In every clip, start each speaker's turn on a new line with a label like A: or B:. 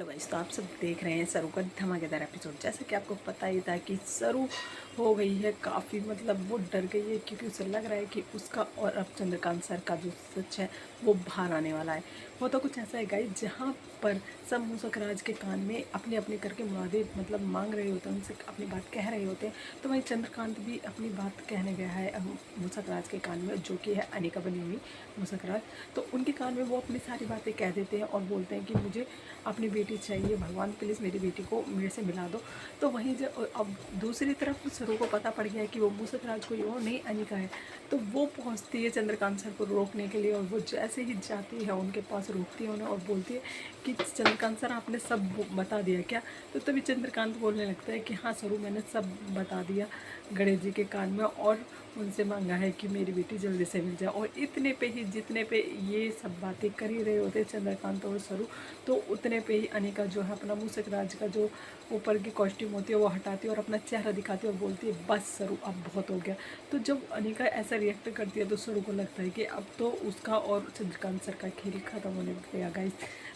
A: Hello guys, तो आप सब देख रहे हैं सरू का धमाकेदार एपिसोड। जैसे कि आपको पता ही था कि सरू हो गई है काफ़ी, मतलब वो डर गई है क्योंकि उसे लग रहा है कि उसका और अब चंद्रकांत सर का जो सच है वो बाहर आने वाला है। वो तो कुछ ऐसा है गाइस जहाँ पर सब मूसक राज के कान में अपने अपने करके मुरादे मतलब मांग रहे होते हैं, उनसे अपनी बात कह रहे होते हैं। तो वहीं चंद्रकांत भी अपनी बात कहने गया है मूसक राज के कान में, जो कि है अनिका बनी हुई मूसक राज। तो उनके कान में वो अपनी सारी बातें कह देते हैं और बोलते हैं कि मुझे अपनी बेटी चाहिए, भगवान प्लीज़ मेरी बेटी को मेरे से मिला दो। तो वहीं जब अब दूसरी तरफ सरू को पता पड़ गया है कि वो मूसक राज कोई और नहीं अनिका है, तो वो पहुंचती है चंद्रकांत सर को रोकने के लिए। और वो जैसे ही जाती है उनके पास, रोकती है उन्हें और बोलती है कि चंद्रकांत सर आपने सब बता दिया क्या। तो तभी चंद्रकांत बोलने लगता है कि हाँ सरू, मैंने सब बता दिया गणेश जी के कान में, और उनसे मांगा है कि मेरी बेटी जल्दी से मिल जाए। और इतने पे ही, जितने पे ये सब बातें कर ही रहे होते चंद्रकांत और सरू, तो उतने पे ही अनिका जो है अपना मूसक राज का जो ऊपर की कॉस्ट्यूम होती है वो हटाती है और अपना चेहरा दिखाती है और बोलती है बस सरू अब बहुत हो गया। तो जब अनिका ऐसा रिएक्ट करती है तो सरू को लगता है कि अब तो उसका और चंद्रकांत सर का खेल ख़त्म होने लगेगा गाइस।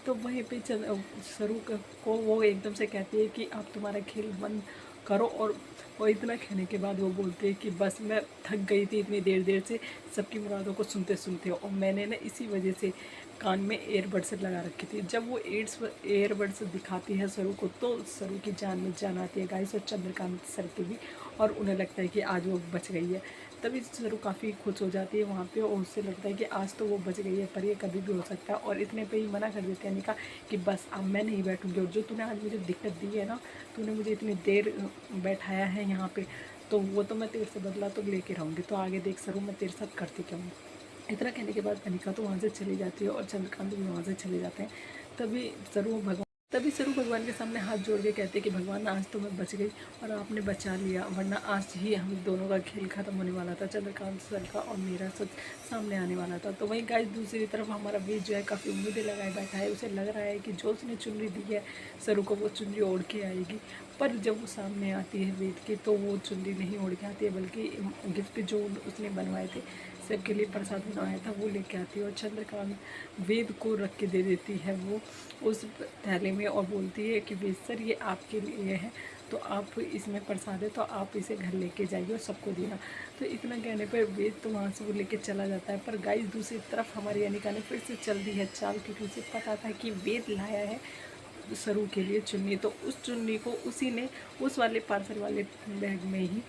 A: तो वहीं पे सरू को वो एकदम से कहती है कि आप तुम्हारा खेल बंद करो। और इतना कहने के बाद वो बोलती है कि बस मैं थक गई थी इतनी देर देर से सबकी मुरादों को सुनते सुनते, और मैंने ना इसी वजह से कान में एयरबड्स लगा रखी थी। जब वो एयरबड्स दिखाती है सरू को, तो सरू की जान में जान आती है गाइस, और चंद्रकांत सर की भी। और उन्हें लगता है कि आज वो बच गई है। तभी सरू काफ़ी खुश हो जाती है वहाँ पे, और उससे लगता है कि आज तो वो बच गई है, पर ये कभी भी हो सकता है। और इतने पे ही मना कर देते हैं अनिका कि बस अब मैं नहीं बैठूँगी, और जो तूने आज मुझे दिक्कत दी है ना, तूने मुझे इतनी देर बैठाया है यहाँ पे, तो वो तो मैं तेरे से बदला तो लेके रहूँगी। तो आगे देख सरू मैं तेरे साथ करती क्या हूँ। इतना कहने के बाद अनिका तो वहाँ से चली जाती है और चंद्रकांत भी वहाँ से चले जाते हैं। तभी सरू भगवान तभी सरू भगवान के सामने हाथ जोड़ के कहते हैं कि भगवान आज तो मैं बच गई और आपने बचा लिया, वरना आज ही हम दोनों का खेल खत्म होने वाला था, चंद्रकांत सर का और मेरा सच सामने आने वाला था। तो वहीं गाइस दूसरी तरफ हमारा वीर जो है काफ़ी उम्मीदें लगाए बैठा है। उसे लग रहा है कि जो उसने चुनरी दी है सरू को, वो चुनरी ओढ़ के आएगी। पर जब वो सामने आती है वेद के, तो वो चुनरी नहीं ओढ़ के आती है, बल्कि गिफ्ट जो उसने बनवाए थे सबके लिए प्रसाद बनाया था वो लेके आती है। और चंद्रकांत वेद को रख के दे देती है वो उस थैले में, और बोलती है कि वेद सर ये आपके लिए है, तो आप इसमें प्रसाद है, तो आप इसे घर लेके जाइए और सबको देना। तो इतना कहने पर वेद तो वहाँ से वो लेके चला जाता है। पर गाइस दूसरी तरफ हमारी अनिका ने फिर से चल दी है चाल, क्योंकि उसे पता था कि वेद लाया है सरू के लिए चुन्नी। तो उस चुन्नी को उसी ने उस वाले पार्सल वाले बैग में ही,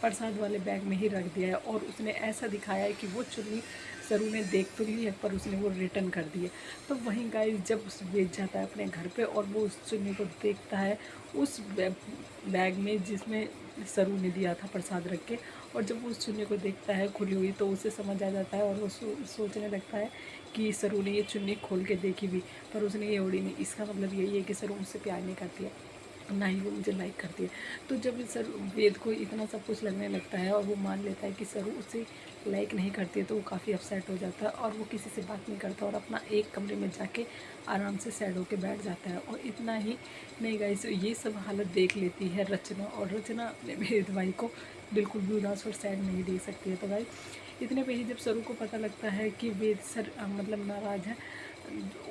A: प्रसाद वाले बैग में ही रख दिया है। और उसने ऐसा दिखाया है कि वो चुन्नी सरू ने देख तो ली है, पर उसने वो रिटर्न कर दी है। तो वहीं गाइस जब उस बेच जाता है अपने घर पे, और वो उस चुन्नी को देखता है उस बैग में जिसमें सरू ने दिया था प्रसाद रख के, और जब वो उस चुन्नी को देखता है खुली हुई, तो उसे समझ आ जाता है और वो सोचने लगता है कि सरू ने ये चुन्नी खोल के देखी भी, पर उसने ये ओढ़ी नहीं। इसका मतलब यही है कि सरू मुझसे प्यार नहीं करती है, ना ही वो मुझे लाइक करती है। तो जब सर वेद को इतना सब कुछ लगने लगता है और वो मान लेता है कि सरू उसे लाइक नहीं करती है, तो वो काफ़ी अपसेट हो जाता है और वो किसी से बात नहीं करता और अपना एक कमरे में जाके आराम से सैड होके बैठ जाता है। और इतना ही नहीं गाइस, ये सब हालत देख लेती है रचना, और रचना अपने वेद भाई को बिल्कुल भी उदास और सैड नहीं देख सकती है। तो भाई इतने पे ही जब सरू को पता लगता है कि वेद सर मतलब नाराज़ है,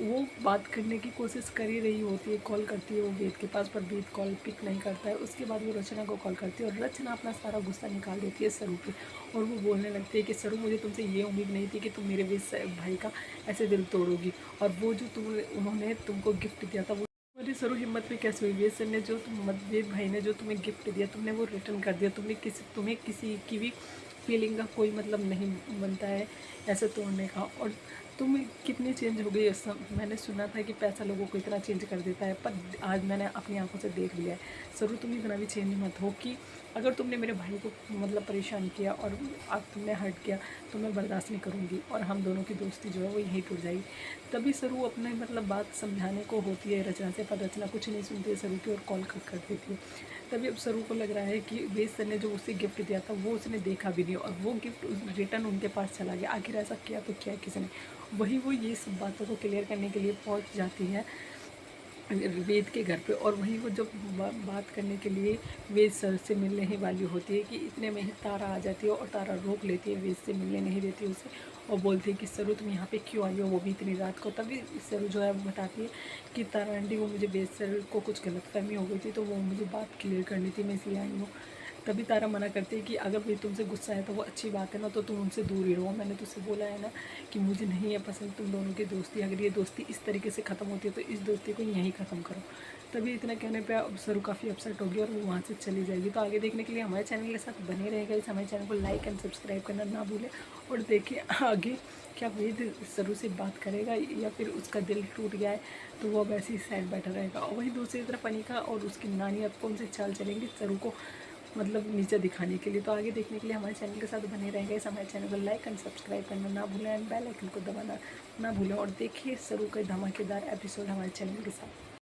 A: वो बात करने की कोशिश कर ही रही होती है, कॉल करती है वो वेद के पास, पर वेद कॉल पिक नहीं करता है। उसके बाद वो रचना को कॉल करती है और रचना अपना सारा गुस्सा निकाल देती है सरू पे, और वो बोलने लगती है कि सरू मुझे तुमसे ये उम्मीद नहीं थी कि तुम मेरे वेद भाई का ऐसे दिल तोड़ोगी, और वो जो उन्होंने तुमको गिफ्ट दिया था वो तुम्हारी सरू हिम्मत भी कैसे हुई। वेद सर ने जो वेद भाई ने जो तुम्हें गिफ्ट दिया तुमने वो रिटर्न कर दिया। तुम्हें किसी की भी फीलिंग का कोई मतलब नहीं बनता है ऐसे तोड़ने का। और तुम कितनी चेंज हो गई। सब मैंने सुना था कि पैसा लोगों को इतना चेंज कर देता है, पर आज मैंने अपनी आंखों से देख लिया है। ज़रूर तुम इतना भी चेंज मत हो कि अगर तुमने मेरे भाई को मतलब परेशान किया और आज तुमने हर्ट किया, तो मैं बर्दाश्त नहीं करूँगी और हम दोनों की दोस्ती जो है वो यहीं टूट जाएगी। तभी सरू अपने मतलब बात समझाने को होती है रचना से, पर रचना कुछ नहीं सुनती है सरू की और कॉल कट कर देती है। तभी अब सरू को लग रहा है कि वेद सर ने जो उसे गिफ्ट दिया था वो उसने देखा भी नहीं, और वो गिफ्ट रिटर्न उनके पास चला गया। आखिर ऐसा किया तो क्या किसी ने। वही वो ये सब बातों को क्लियर करने के लिए पहुंच जाती है वेद के घर पे। और वहीं वो जब बात करने के लिए वेद सर से मिलने ही वाली होती है कि इतने में ही तारा आ जाती है और तारा रोक लेती है, वेद से मिलने नहीं देती उसे और बोलती है कि सरू तुम यहाँ पे क्यों आई हो, वो भी इतनी रात को। तभी सरू जो है बताती है कि तारा आंटी वो मुझे वेद सर को कुछ गलतफहमी हो गई थी, तो वो मुझे बात क्लियर करनी थी, मैं इसलिए आई हूँ। तभी तारा मना करती है कि अगर भाई तुमसे गुस्सा है तो वो अच्छी बात है ना, तो तुम उनसे दूर ही रहो। मैंने तुझसे बोला है ना कि मुझे नहीं है पसंद तुम दोनों की दोस्ती, अगर ये दोस्ती इस तरीके से ख़त्म होती है तो इस दोस्ती को यहीं ख़त्म करो। तभी इतना कहने पे सरू काफ़ी अपसेट होगी और वो वहाँ से चली जाएगी। तो आगे देखने के लिए हमारे चैनल के साथ बने रहेगा। इस हमारे चैनल को लाइक एंड सब्सक्राइब करना ना भूलें और देखिए आगे क्या वेद सरू से बात करेगा या फिर उसका दिल टूट गया है तो वो वैसे ही साइड बैठा रहेगा। और वहीं दूसरी तरफ अनिका और उसकी नानी अब कौन से चाल चलेंगे सरू को मतलब नीचे दिखाने के लिए। तो आगे देखने के लिए हमारे चैनल के साथ बने रहेंगे। इस हमारे चैनल को लाइक एंड सब्सक्राइब करना ना भूलें एंड बेल आइकन को दबाना ना भूलें और देखिए सरू का धमाकेदार एपिसोड हमारे चैनल के साथ।